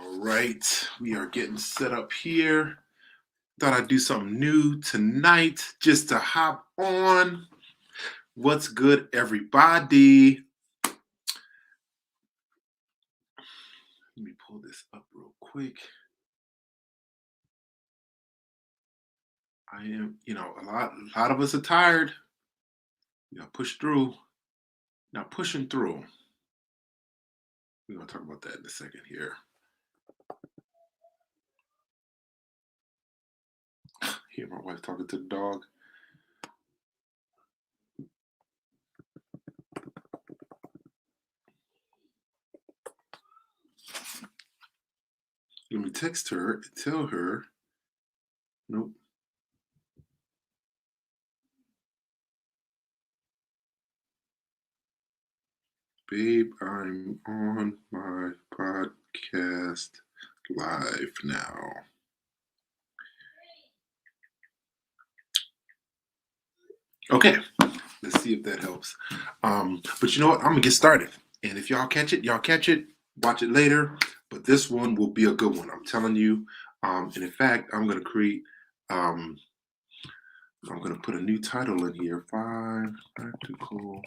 All right, we are getting set up here. Thought I'd do something new tonight just to hop on. What's good, everybody? Let me pull this up real quick. I am, a lot of us are tired. You know, push through. Now pushing through. We're gonna talk about that in a second here. Hear my wife talking to the dog. Let me text her and tell her. Nope. Babe, I'm on my podcast live now. Okay, let's see if that helps. But you know what? I'm gonna get started. And if y'all catch it, y'all catch it. Watch it later. But this one will be a good one. I'm telling you. And in fact, I'm gonna create. I'm gonna put a new title in here. 5 practical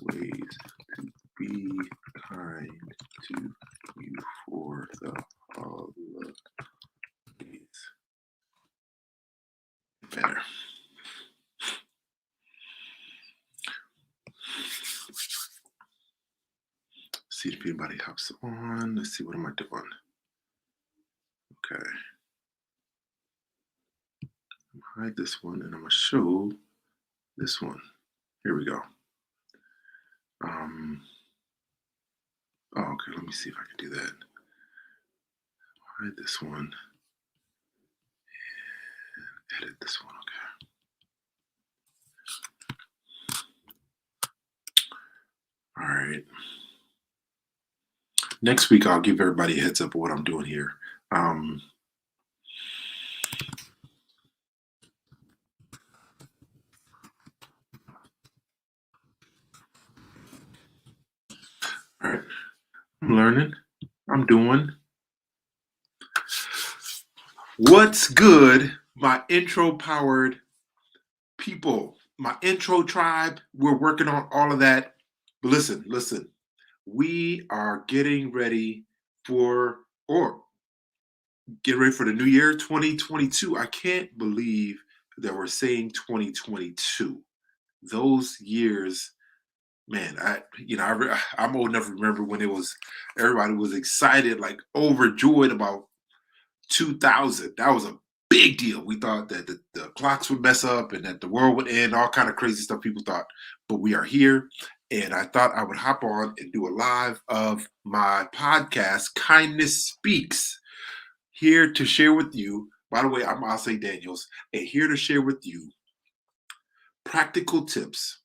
ways to be kind to you for the holidays. Better. See if anybody hops on. Let's see, what am I doing? Okay. Hide this one and I'm gonna show this one. Here we go. Okay, let me see if I can do that. Hide this one and edit this one, okay. All right. Next week, I'll give everybody a heads up of what I'm doing here. All right. I'm learning. I'm doing. What's good, my intro-powered people, my intro tribe? We're working on all of that. But listen. We are getting ready for the new year 2022. I can't believe that we're saying 2022. Those years, man, I'm old enough to remember when everybody was excited, like overjoyed about 2000. That was a big deal. We thought that the clocks would mess up and that the world would end, all kind of crazy stuff people thought. But we are here. And I thought I would hop on and do a live of my podcast, Kindness Speaks, here to share with you. By the way, I'm Ase Daniels, and here to share with you practical tips,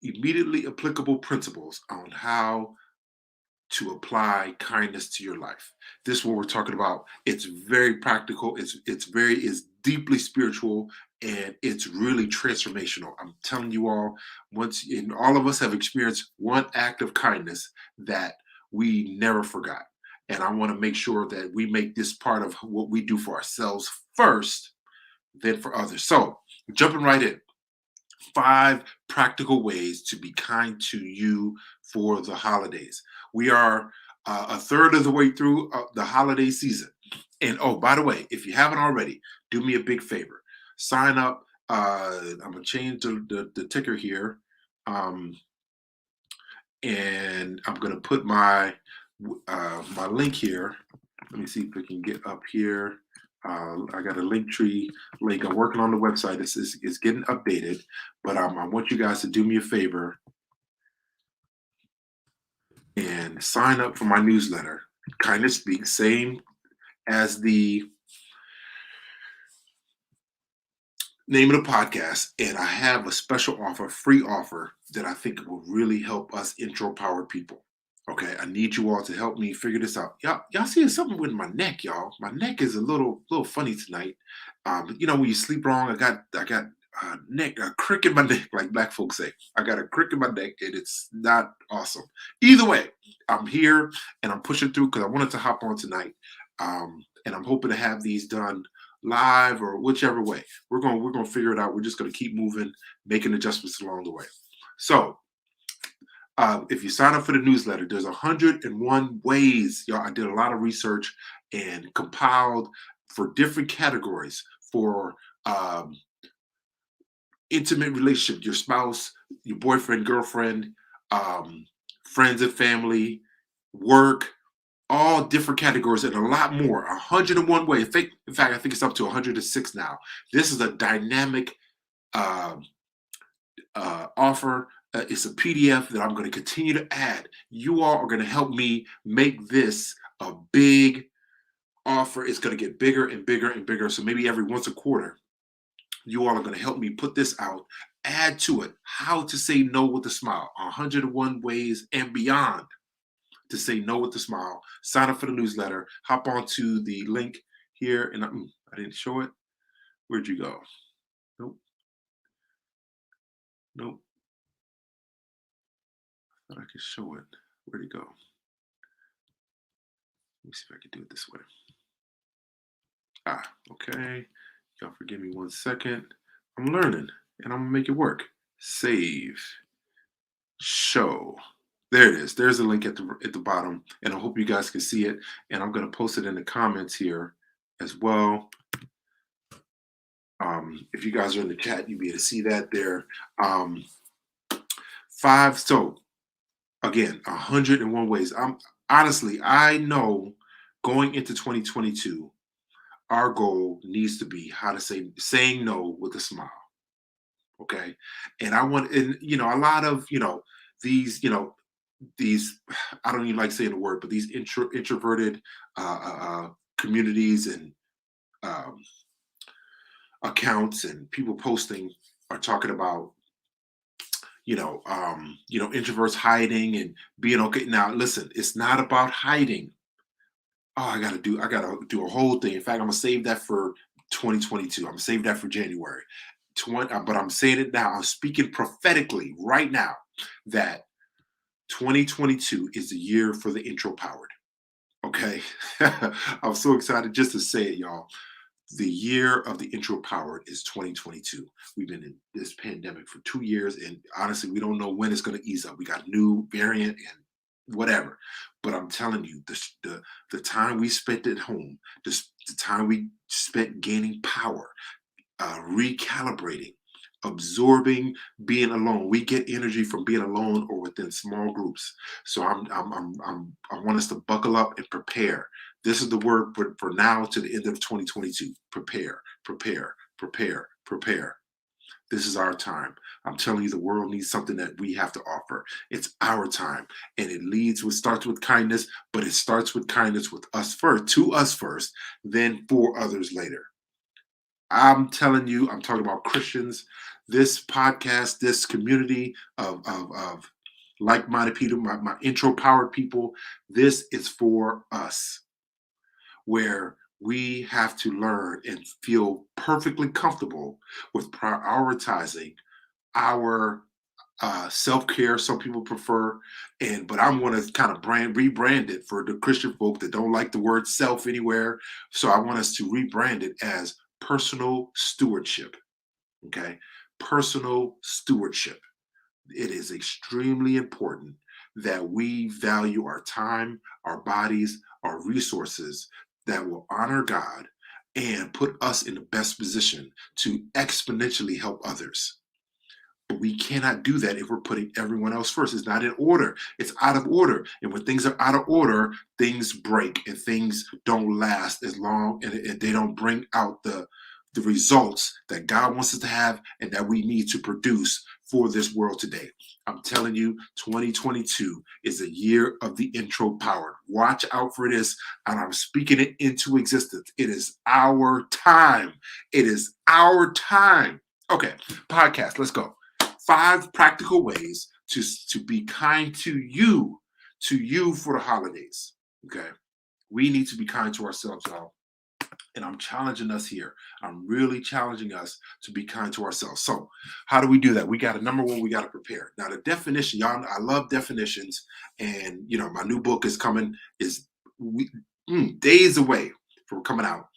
immediately applicable principles on how to apply kindness to your life. This is what we're talking about. It's very practical. It's deeply spiritual, and it's really transformational. I'm telling you all, all of us have experienced one act of kindness that we never forgot. And I want to make sure that we make this part of what we do for ourselves first, then for others. So jumping right in. 5 practical ways to be kind to you for the holidays. We are a third of the way through the holiday season. And oh, by the way, if you haven't already, do me a big favor. Sign up. I'm going to change the ticker here. And I'm going to put my link here. Let me see if we can get up here. I got a link tree link. I'm working on the website. It's getting updated, but I want you guys to do me a favor and sign up for my newsletter. Kindness Speaks, same as the name of the podcast. And I have a special offer, free offer, that I think will really help us intro-powered people. Okay, I need you all to help me figure this out. Y'all seeing something with my neck, y'all. My neck is a little funny tonight. When you sleep wrong, I got neck, a crick in my neck, like black folks say. I got a crick in my neck, and it's not awesome. Either way, I'm here and I'm pushing through because I wanted to hop on tonight, and I'm hoping to have these done live or whichever way. We're gonna figure it out. We're just gonna keep moving, making adjustments along the way. So if you sign up for the newsletter, there's 101 ways. Y'all, I did a lot of research and compiled for different categories for intimate relationship, your spouse, your boyfriend, girlfriend, um, friends and family, work, all different categories and a lot more. 101 ways. In fact, I think it's up to 106 now. This is a dynamic uh, offer. It's a PDF that I'm going to continue to add. You all are going to help me make this a big offer. It's going to get bigger and bigger and bigger. So maybe every once a quarter, you all are going to help me put this out, add to it how to say no with a smile, 101 ways and beyond to say no with a smile. Sign up for the newsletter, hop onto the link here. And I didn't show it. Where'd you go? Nope. Nope. I thought I could show it. Where'd it go? Let me see if I can do it this way. Okay. Y'all forgive me 1 second. I'm learning and I'm gonna make it work. Save. Show. There it is. There's a link at the bottom, and I hope you guys can see it. And I'm gonna post it in the comments here as well. If you guys are in the chat, you'll be able to see that there. So again, 101 ways. Honestly, I know going into 2022, our goal needs to be how to saying no with a smile. Okay. And a lot of, these, I don't even like saying the word, but these introverted communities and um, accounts and people posting are talking about, introverts hiding and being okay. Now, listen, it's not about hiding. Oh, I gotta do a whole thing. In fact, I'm gonna save that for 2022. I'm gonna save that for January. But I'm saying it now. I'm speaking prophetically right now that 2022 is the year for the intro powered. Okay. I'm so excited just to say it, y'all. The year of the intro powered is 2022. We've been in this pandemic for 2 years, and honestly, we don't know when it's going to ease up. We got new variant and whatever, but I'm telling you, the time we spent at home, the time we spent gaining power, recalibrating, absorbing, being alone. We get energy from being alone or within small groups. So I want us to buckle up and prepare. This is the word for now to the end of 2022. Prepare, prepare, prepare, prepare. This is our time. I'm telling you, the world needs something that we have to offer. It's our time. And starts with kindness, but it starts with kindness with us first, to us first, then for others later. I'm telling you, I'm talking about Christians. This podcast, this community of like-minded people, my intro-powered people, this is for us, where we have to learn and feel perfectly comfortable with prioritizing our self-care. Some people prefer, but I'm going to kind of rebrand it for the Christian folk that don't like the word self anywhere. So I want us to rebrand it as personal stewardship. Okay. Personal stewardship. It is extremely important that we value our time, our bodies, our resources that will honor God and put us in the best position to exponentially help others. But we cannot do that if we're putting everyone else first. It's not in order. It's out of order. And when things are out of order, things break and things don't last as long, and they don't bring out the results that God wants us to have and that we need to produce for this world today. I'm telling you, 2022 is a year of the intro powered. Watch out for this, and I'm speaking it into existence. It is our time. It is our time. Okay, podcast, let's go. 5 practical ways to be kind to you for the holidays. Okay. We need to be kind to ourselves, y'all. And I'm challenging us here. I'm really challenging us to be kind to ourselves. So, how do we do that? We got to, number one, we got to prepare. Now, the definition, y'all, I love definitions. And, my new book is coming, is we, days away from coming out.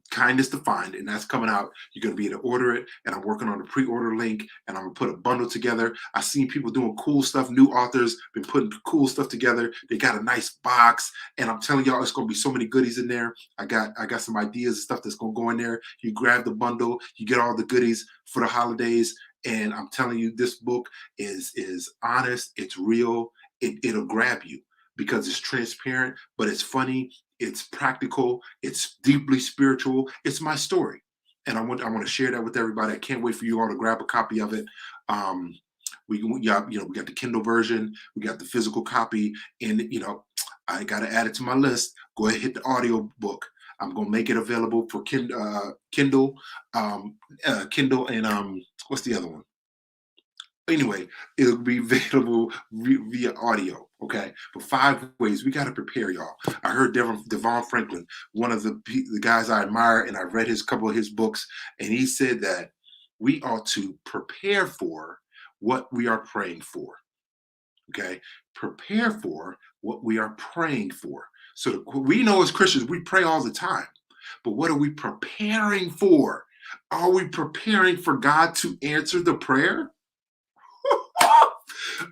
Kindness Defined, and that's coming out. You're going to be able to order it, and I'm working on the pre-order link, and I'm going to put a bundle together. I've seen people doing cool stuff. New authors been putting cool stuff together. They got a nice box, and I'm telling y'all, it's going to be so many goodies in there. I got some ideas and stuff that's going to go in there. You grab the bundle, you get all the goodies for the holidays, and I'm telling you, this book is honest. It's real. It'll grab you because it's transparent, but it's funny, it's practical, it's deeply spiritual. It's my story. And I want to share that with everybody. I can't wait for you all to grab a copy of it. Um, yeah, we got the Kindle version, we got the physical copy, and I got to add it to my list. Go ahead, hit the audio book. I'm gonna make it available for Kindle, Kindle, and what's the other one? Anyway, it'll be available via audio. Okay, but 5 ways we got to prepare, y'all. I heard Devon Franklin, one of the guys I admire, and I read his couple of his books, and he said that we ought to prepare for what we are praying for. Okay, prepare for what we are praying for. So we know as Christians we pray all the time, but what are we preparing for? Are we preparing for God to answer the prayer?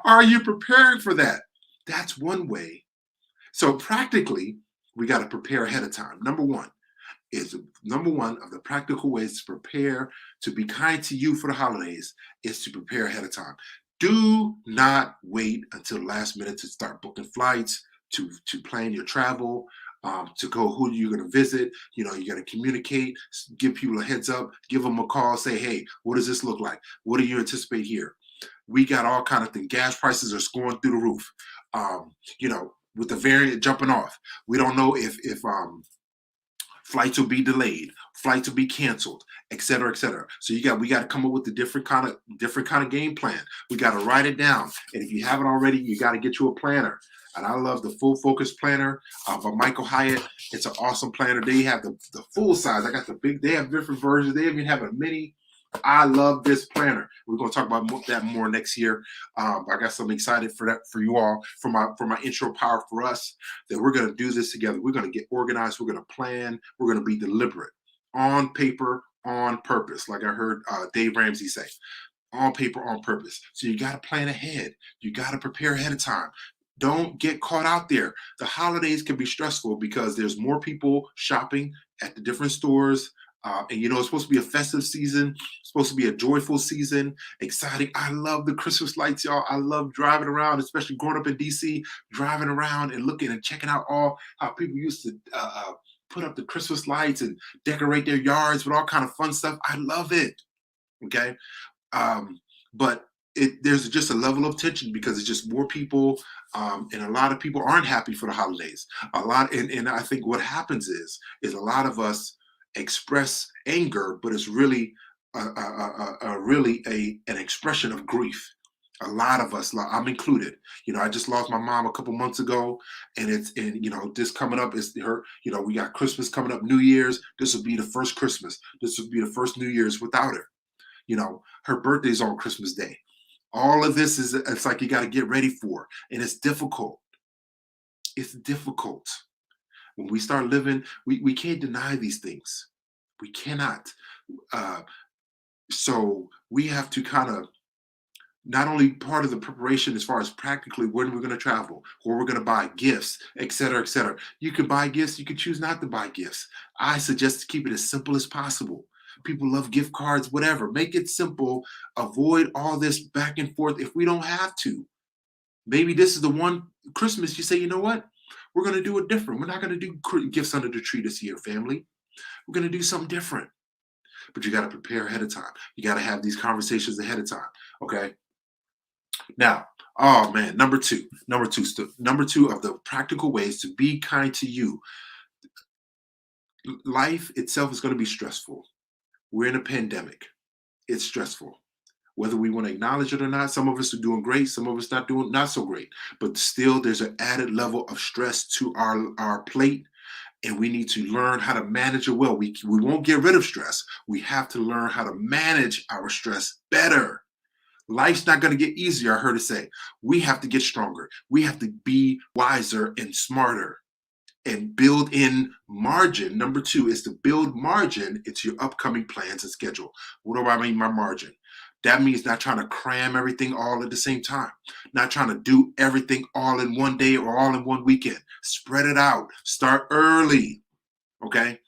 Are you preparing for that? That's one way. So practically, we got to prepare ahead of time. Number one of the practical ways to prepare to be kind to you for the holidays is to prepare ahead of time. Do not wait until the last minute to start booking flights, to plan your travel, to go who you're going to visit. You got to communicate, give people a heads up, give them a call, say, hey, what does this look like? What do you anticipate here? We got all kind of things. Gas prices are going through the roof. With the variant jumping off, we don't know if flights will be delayed, flights will be canceled, et cetera, et cetera. So we got to come up with a different kind of game plan. We got to write it down, and if you haven't already, you got to get you a planner. And I love the Full Focus Planner by Michael Hyatt. It's an awesome planner. They have the full size. I got the big. They have different versions. They even have a mini. I love this planner. We're going to talk about that more next year. I got something excited for that for you all, for my intro power for us, that we're going to do this together. We're going to get organized. We're going to plan. We're going to be deliberate, on paper, on purpose. Like I heard Dave Ramsey say, on paper, on purpose. So you got to plan ahead. You got to prepare ahead of time. Don't get caught out there. The holidays can be stressful because there's more people shopping at the different stores. And it's supposed to be a festive season, supposed to be a joyful season, exciting. I love the Christmas lights, y'all. I love driving around, especially growing up in DC, driving around and looking and checking out all how people used to put up the Christmas lights and decorate their yards with all kind of fun stuff. I love it. Okay. But there's just a level of tension because it's just more people, and a lot of people aren't happy for the holidays. And I think what happens is a lot of us express anger, but it's really an expression of grief. A lot of us, I'm included. I just lost my mom a couple months ago, and this coming up is her. We got Christmas coming up, New Year's. This will be the first Christmas. This will be the first New Year's without her. Her birthday's on Christmas Day. All of this it's like you got to get ready for, and it's difficult. It's difficult. When we start living, we can't deny these things. We cannot. So we have to kind of, not only part of the preparation as far as practically when we're going to travel, where we're going to buy gifts, et cetera, et cetera. You can buy gifts. You can choose not to buy gifts. I suggest to keep it as simple as possible. People love gift cards, whatever. Make it simple. Avoid all this back and forth if we don't have to. Maybe this is the one Christmas you say, you know what? We're going to do it different. We're not going to do gifts under the tree this year, family. We're going to do something different. But you got to prepare ahead of time. You got to have these conversations ahead of time. Okay. Now, oh man, number two of the practical ways to be kind to you. Life itself is going to be stressful. We're in a pandemic. It's stressful. Whether we want to acknowledge it or not, some of us are doing great, some of us not so great. But still, there's an added level of stress to our plate. and we need to learn how to manage it well. We won't get rid of stress. We have to learn how to manage our stress better. Life's not going to get easier, I heard it say. We have to get stronger. We have to be wiser and smarter and build in margin. Number two is to build margin into your upcoming plans and schedule. What do I mean by margin? That means not trying to cram everything all at the same time, not trying to do everything all in one day or all in one weekend. Spread it out. Start early, okay?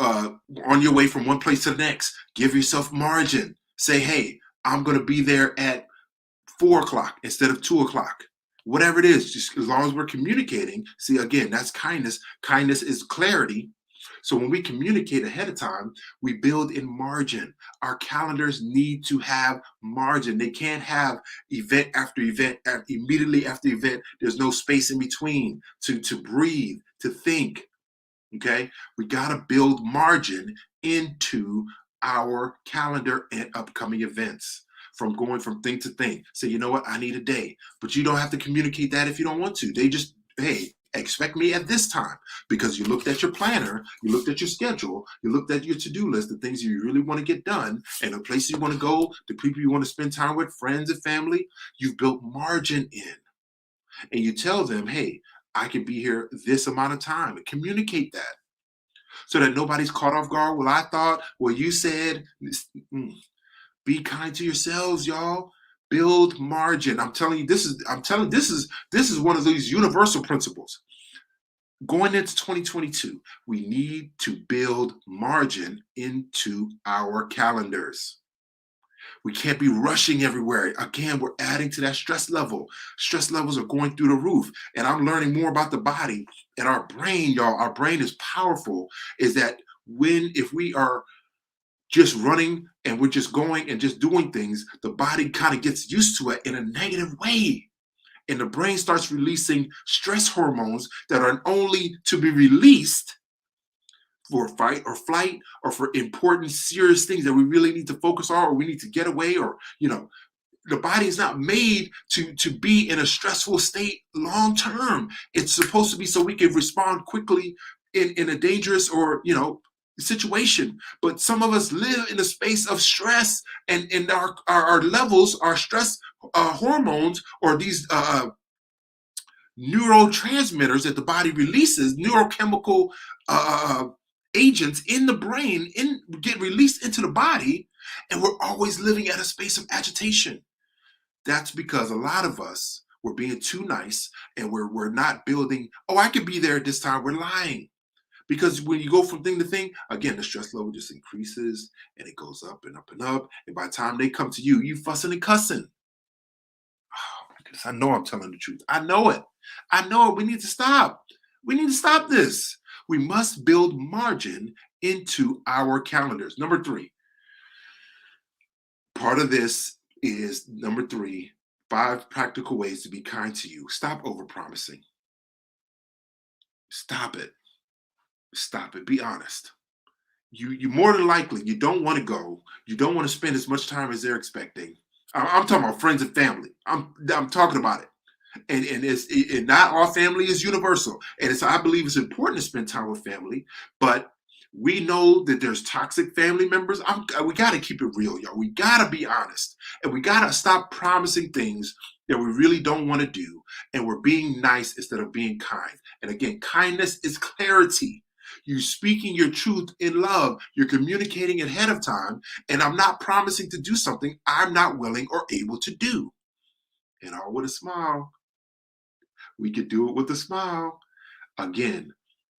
On your way from one place to the next. Give yourself margin. Say, hey, I'm going to be there at 4 o'clock instead of 2 o'clock. Whatever it is, just as long as we're communicating. See, again, that's kindness. Kindness is clarity. So when we communicate ahead of time, we build in margin. Our calendars need to have margin. They can't have event after event, immediately after event. There's no space in between to breathe, to think. Okay, we got to build margin into our calendar and upcoming events, from going from thing to thing. Say, you know what, I need a day, but you don't have to communicate that if you don't want to. They just, hey, expect me at this time, because you looked at your planner, you looked at your schedule, you looked at your to-do list, the things you really want to get done, and the places you want to go, the people you want to spend time with, friends and family. You've built margin in, and you tell them, hey, I can be here this amount of time, and communicate that so that nobody's caught off guard. Well, I thought, well, you said. Be kind to yourselves, y'all. Build margin. I'm telling you, this is one of these universal principles. Going into 2022, we need to build margin into our calendars. We can't be rushing everywhere. Again, we're adding to that stress level. Stress levels are going through the roof. And I'm learning more about the body and our brain, y'all. Our brain is powerful. Is that if we are just running and we're just going and just doing things, the body kind of gets used to it in a negative way. And the brain starts releasing stress hormones that are only to be released for fight or flight, or for important, serious things that we really need to focus on, or we need to get away, or, the body is not made to be in a stressful state long term. It's supposed to be so we can respond quickly in a dangerous or, situation. But some of us live in a space of stress, and our levels, our stress hormones, or these neurotransmitters that the body releases, neurochemical agents in the brain, get released into the body, and we're always living at a space of agitation. That's because a lot of us, we're being too nice, and we're not building, oh, I could be there at this time. We're lying. Because when you go from thing to thing, again, the stress level just increases, and it goes up and up and up. And by the time they come to you, you fussing and cussing. Oh my goodness, I know I'm telling the truth. I know it. We need to stop. We need to stop this. We must build margin into our calendars. Number three, part of this is number three, 5 practical ways to be kind to you. Stop overpromising. Stop it. Stop it. Be honest. You more than likely, you don't want to go. You don't want to spend as much time as they're expecting. I'm talking about friends and family. I'm talking about it. And not all family is universal. And I believe it's important to spend time with family, but we know that there's toxic family members. We got to keep it real, y'all. We got to be honest, and we got to stop promising things that we really don't want to do. And we're being nice instead of being kind. And again, kindness is clarity. You're speaking your truth in love. You're communicating ahead of time. And I'm not promising to do something I'm not willing or able to do. And all with a smile. We could do it with a smile. Again,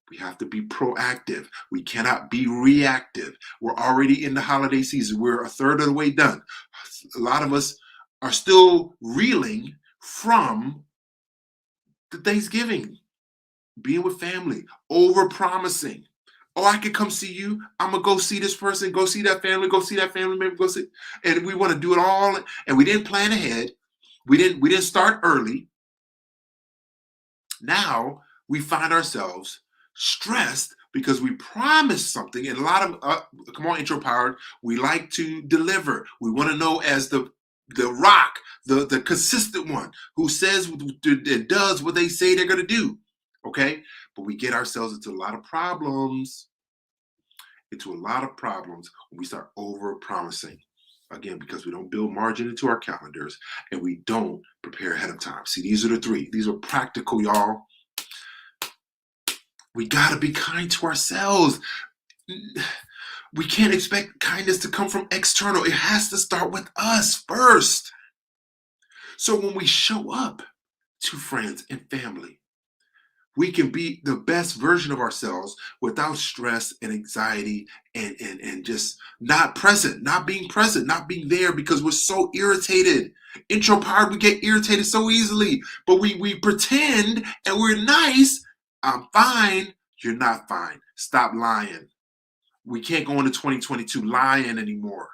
we have to be proactive. We cannot be reactive. We're already in the holiday season. We're a third of the way done. A lot of us are still reeling from the Thanksgiving, being with family, over promising. Oh, I could come see you. I'm gonna go see this person, go see that family member, go see. And we want to do it all, and we didn't plan ahead. We didn't start early. Now we find ourselves stressed because we promised something. And a lot of come on, intro powered, we like to deliver. We want to know as the rock, the consistent one who says and does what they say they're going to do. Okay, But we get ourselves into a lot of problems, when we start over promising. Again, because we don't build margin into our calendars and we don't prepare ahead of time. See, these are the three. These are practical, y'all. We got to be kind to ourselves. We can't expect kindness to come from external. It has to start with us first. So when we show up to friends and family, we can be the best version of ourselves without stress and anxiety and just not being present, not being there because we're so irritated. Intro powered, we get irritated so easily, but we pretend and we're nice. I'm fine. You're not fine. Stop lying. We can't go into 2022 lying anymore.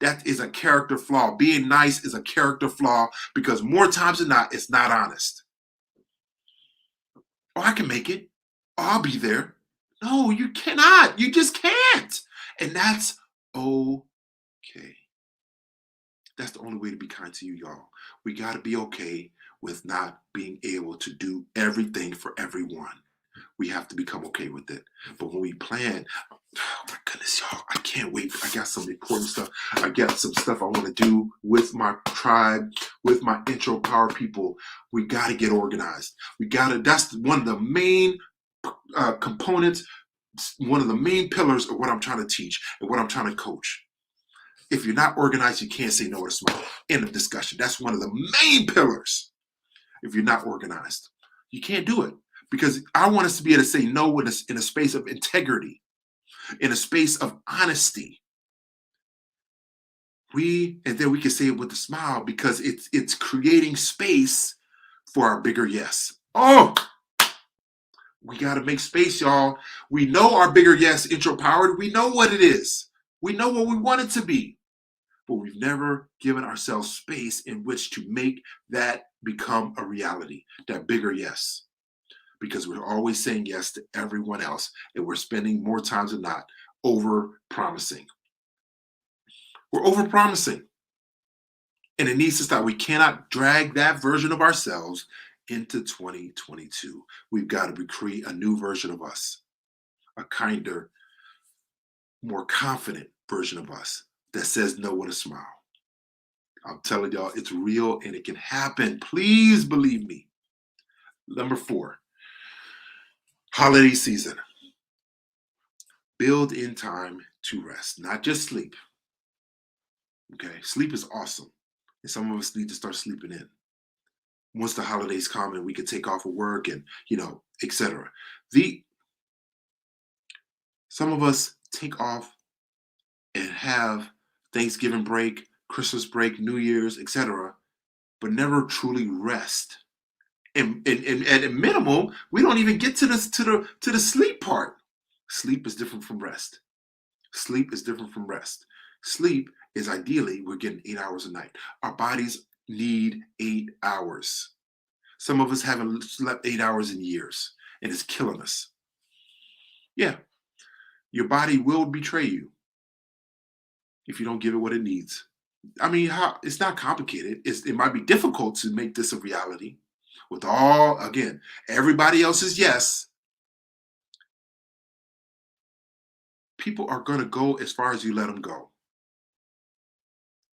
That is a character flaw. Being nice is a character flaw because more times than not, it's not honest. Oh, I can make it. Oh, I'll be there. No, you cannot. You just can't. And that's okay. That's the only way to be kind to you, y'all. We got to be okay with not being able to do everything for everyone. We have to become okay with it. But when we plan, oh my goodness, y'all, I can't wait. I got some important stuff. I got some stuff I want to do with my tribe, with my intro power people. We got to get organized. That's one of the main components, one of the main pillars of what I'm trying to teach and what I'm trying to coach. If you're not organized, you can't say no to smile. End of discussion. That's one of the main pillars. If you're not organized, you can't do it. Because I want us to be able to say no in a space of integrity, in a space of honesty. And then we can say it with a smile because it's creating space for our bigger yes. Oh, we got to make space, y'all. We know our bigger yes, intro powered. We know what it is. We know what we want it to be. But we've never given ourselves space in which to make that become a reality, that bigger yes. Because we're always saying yes to everyone else, and we're spending more times than not over promising. We're over promising. And it needs to stop. We cannot drag that version of ourselves into 2022. We've got to create a new version of us, a kinder, more confident version of us that says no with a smile. I'm telling y'all, it's real and it can happen. Please believe me. Number 4, holiday season. Build in time to rest, not just sleep. Okay, sleep is awesome. And some of us need to start sleeping in. Once the holidays come and we can take off of work and, etc. Some of us take off and have Thanksgiving break, Christmas break, New Year's, etc., but never truly rest. And at a minimum, we don't even get to the sleep part. Sleep is different from rest. Sleep is different from rest. Sleep is ideally we're getting 8 hours a night. Our bodies need 8 hours. Some of us haven't slept 8 hours in years, and it's killing us. Yeah, your body will betray you if you don't give it what it needs. I mean, it's not complicated. It might be difficult to make this a reality with everybody else's yes. People are going to go as far as you let them go.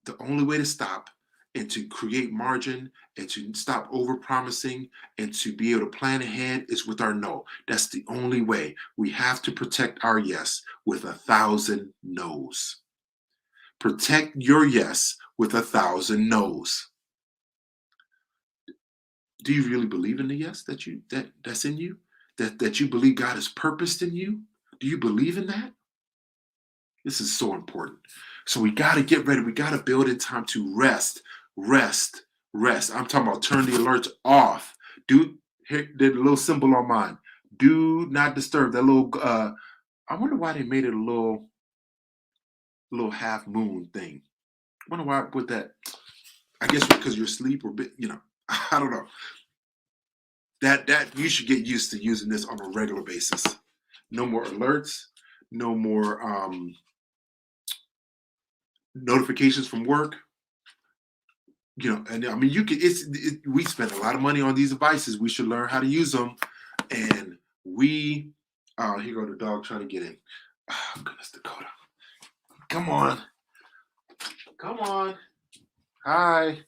The only way to stop and to create margin and to stop over promising and to be able to plan ahead is with our no. That's the only way. We have to protect our yes with 1,000 no's. Protect your yes with 1,000 no's. Do you really believe in the yes that's in you? That you believe God has purposed in you? Do you believe in that? This is so important. So we got to get ready. We got to build in time to rest. I'm talking about turn the alerts off. Here, there's a little symbol on mine. Do not disturb. That little, I wonder why they made it a little half moon thing. I wonder why I put that. I guess because you're asleep or, I don't know. That you should get used to using this on a regular basis. No more alerts. No more notifications from work. And I mean, we spend a lot of money on these devices. We should learn how to use them, and We, here go the dog trying to get in. Oh, goodness, Dakota. Come on. Come on. Hi.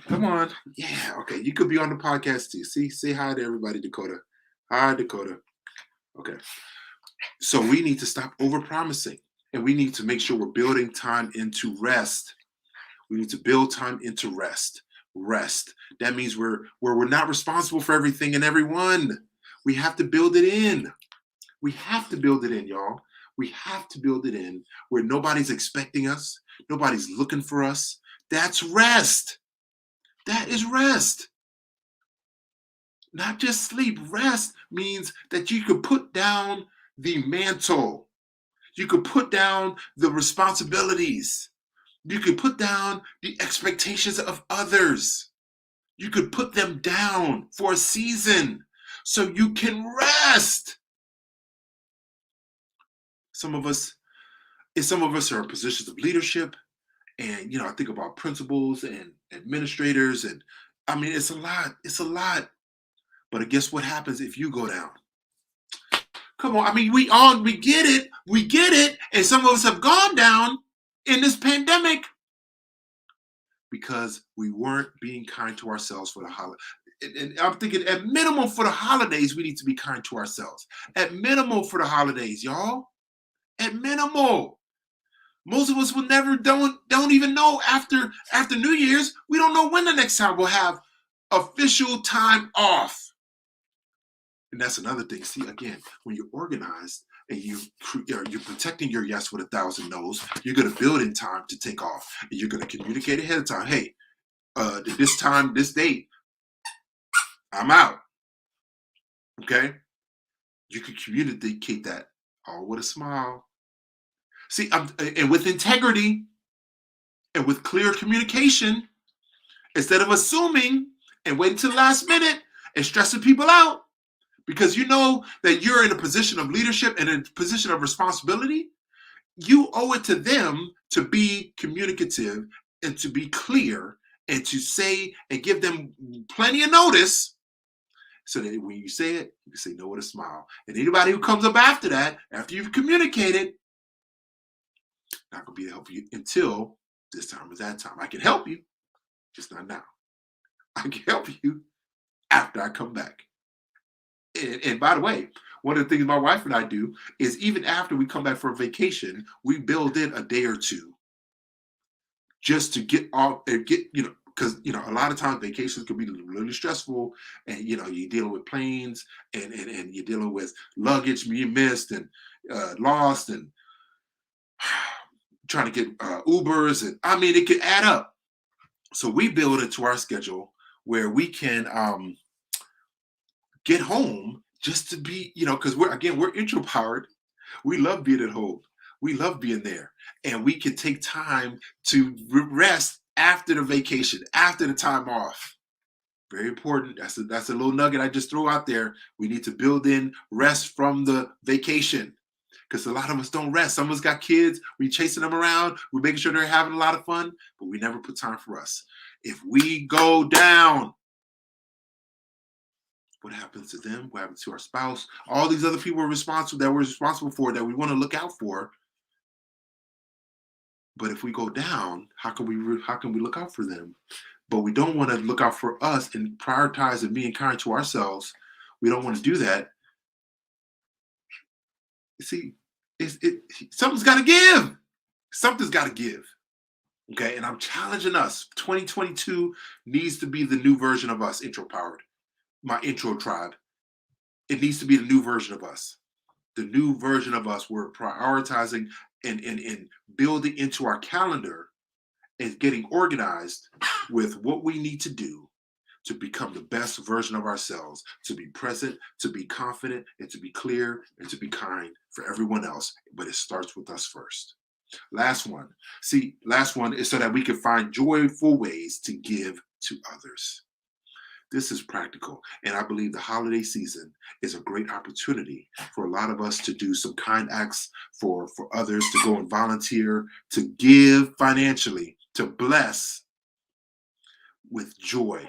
Come on. Yeah, okay. You could be on the podcast too. See, say hi to everybody, Dakota. Hi, Dakota. Okay. So we need to stop overpromising, and we need to make sure we're building time into rest. We need to build time into rest. Rest. That means we're not responsible for everything and everyone. We have to build it in. We have to build it in, y'all. We have to build it in where nobody's expecting us, nobody's looking for us. That's rest. That is rest. Not just sleep. Rest means that you could put down the mantle. You could put down the responsibilities. You could put down the expectations of others. You could put them down for a season so you can rest. Some of us are in positions of leadership, and I think about principals and administrators, and I mean it's a lot. It's a lot. But guess what happens if you go down? Come on, I mean we get it, and some of us have gone down in this pandemic because we weren't being kind to ourselves for the holiday. And I'm thinking at minimum for the holidays, we need to be kind to ourselves. At minimum for the holidays, y'all. At minimal. Most of us will never don't even know after New Year's. We don't know when the next time we'll have official time off. And that's another thing. See, again, when you're organized and you're protecting your yes with 1,000 no's, you're going to build in time to take off. And you're going to communicate ahead of time. Hey, this time, this date, I'm out. Okay? You can communicate that all with a smile. See, and with integrity and with clear communication, instead of assuming and waiting to the last minute and stressing people out, because you know that you're in a position of leadership and in a position of responsibility, you owe it to them to be communicative and to be clear and to say and give them plenty of notice so that when you say it, you can say no with a smile. And anybody who comes up after that, after you've communicated, not going to be able to help you until this time or that time. I can help you, just not now. I can help you after I come back. And by the way, one of the things my wife and I do is even after we come back from vacation, we build in a day or two just to get off and get, because, a lot of times vacations can be really stressful and, you're dealing with planes and you're dealing with luggage you missed and lost and trying to get Ubers. And I mean, it could add up. So we build it to our schedule where we can get home just to be, because we're intro powered. We love being at home. We love being there. And we can take time to rest after the vacation, after the time off. Very important. That's a little nugget I just threw out there. We need to build in rest from the vacation because a lot of us don't rest. Some of us got kids. We chasing them around. We're making sure they're having a lot of fun, but we never put time for us. If we go down, what happens to them? What happens to our spouse? All these other people we're responsible for, that we want to look out for. But if we go down, how can we look out for them? But we don't want to look out for us and prioritize and being kind to ourselves. We don't want to do that. You see, something's got to give. Something's got to give. Okay, and I'm challenging us. 2022 needs to be the new version of us, intro powered. My intro tribe. It needs to be the new version of us. The new version of us. We're prioritizing and building into our calendar and getting organized with what we need to do to become the best version of ourselves, to be present, to be confident, and to be clear, and to be kind for everyone else. But it starts with us first. Last one is so that we can find joyful ways to give to others. This is practical. And I believe the holiday season is a great opportunity for a lot of us to do some kind acts for others, to go and volunteer, to give financially, to bless with joy.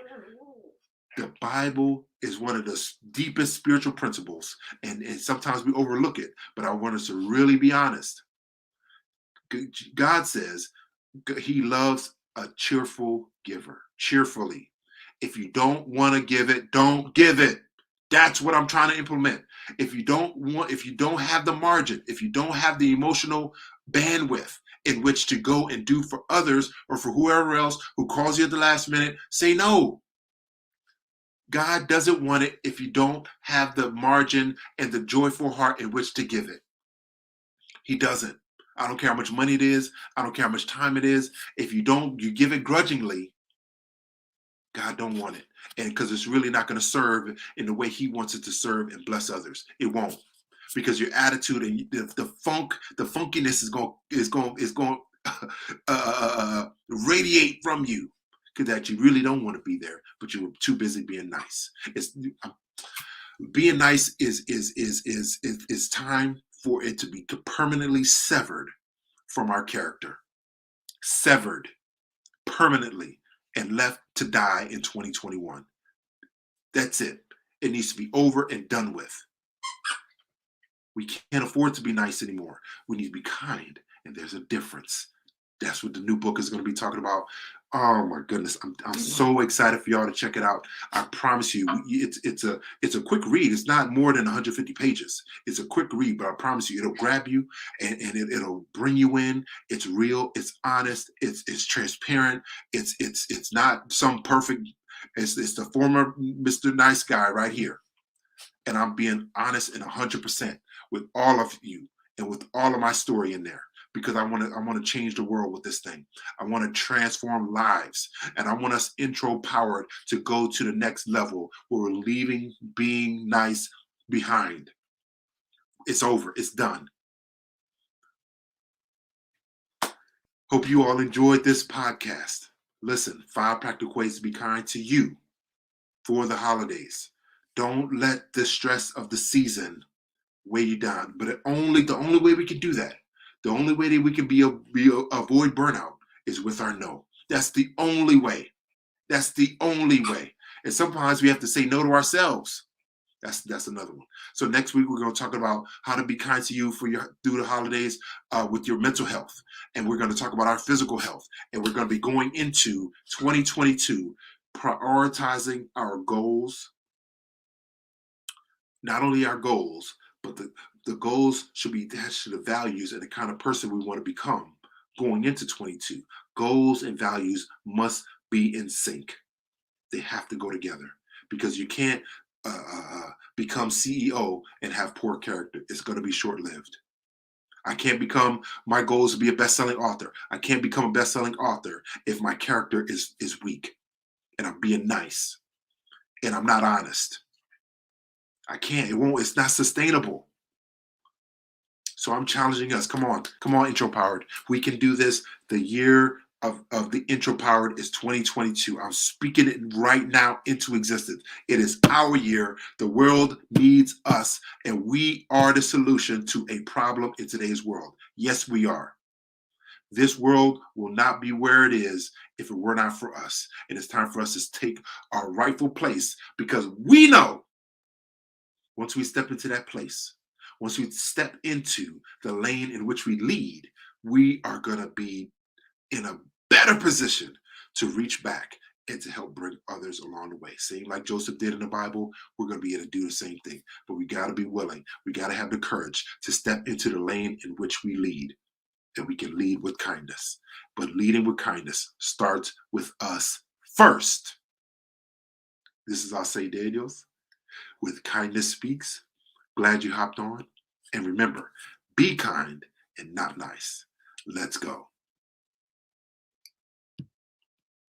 The Bible is one of the deepest spiritual principles, and sometimes we overlook it. But I want us to really be honest. God says He loves a cheerful giver, cheerfully. If you don't want to give it, don't give it. That's what I'm trying to implement. If you don't have the margin, if you don't have the emotional bandwidth in which to go and do for others or for whoever else who calls you at the last minute, say no. God doesn't want it if you don't have the margin and the joyful heart in which to give it. He doesn't. I don't care how much money it is. I don't care how much time it is. If you give it grudgingly, God don't want it. And because it's really not going to serve in the way He wants it to serve and bless others. It won't. Because your attitude and the funkiness is going radiate from you, because that you really don't want to be there, but you were too busy being nice. It's being nice is time for it to be permanently severed from our character, severed permanently, and left to die in 2021. That's it. It needs to be over and done with. We can't afford to be nice anymore. We need to be kind, and there's a difference. That's what the new book is going to be talking about. Oh my goodness, I'm so excited for y'all to check it out. I promise you, it's a quick read. It's not more than 150 pages. It's a quick read, but I promise you, it'll grab you and it'll bring you in. It's real. It's honest. It's transparent. It's not some perfect. It's the former Mr. Nice Guy right here, and I'm being honest and 100% with all of you and with all of my story in there, because I want to change the world with this thing. I want to transform lives, and I want us intro powered to go to the next level where we're leaving being nice behind. It's over. It's done. Hope you all enjoyed this podcast. Listen, 5 practical ways to be kind to you for the holidays. Don't let the stress of the season weigh you down. But the only way we can do that, the only way that we can avoid burnout is with our no. That's the only way. That's the only way. And sometimes we have to say no to ourselves. That's another one. So next week we're going to talk about how to be kind to you through the holidays with your mental health, and we're going to talk about our physical health, and we're going to be going into 2022 prioritizing our goals. Not only our goals, but the goals should be attached to the values and the kind of person we want to become going into 22. Goals and values must be in sync. They have to go together, because you can't become CEO and have poor character. It's going to be short-lived. My goal is to be a best-selling author. I can't become a best-selling author if my character is weak and I'm being nice and I'm not honest. I can't. It's not sustainable. So I'm challenging us. Come on, intro powered. We can do this. The year of the intro powered is 2022. I'm speaking it right now into existence. It is our year. The world needs us, and we are the solution to a problem in today's world. Yes, we are. This world will not be where it is if it were not for us. And it's time for us to take our rightful place, because we know once we step into that place, once we step into the lane in which we lead, we are going to be in a better position to reach back and to help bring others along the way. Same like Joseph did in the Bible, we're going to be able to do the same thing. But we got to be willing. We got to have the courage to step into the lane in which we lead. And we can lead with kindness. But leading with kindness starts with us first. This is Ase Daniels with Kindness Speaks. Glad you hopped on. And remember, be kind and not nice. Let's go.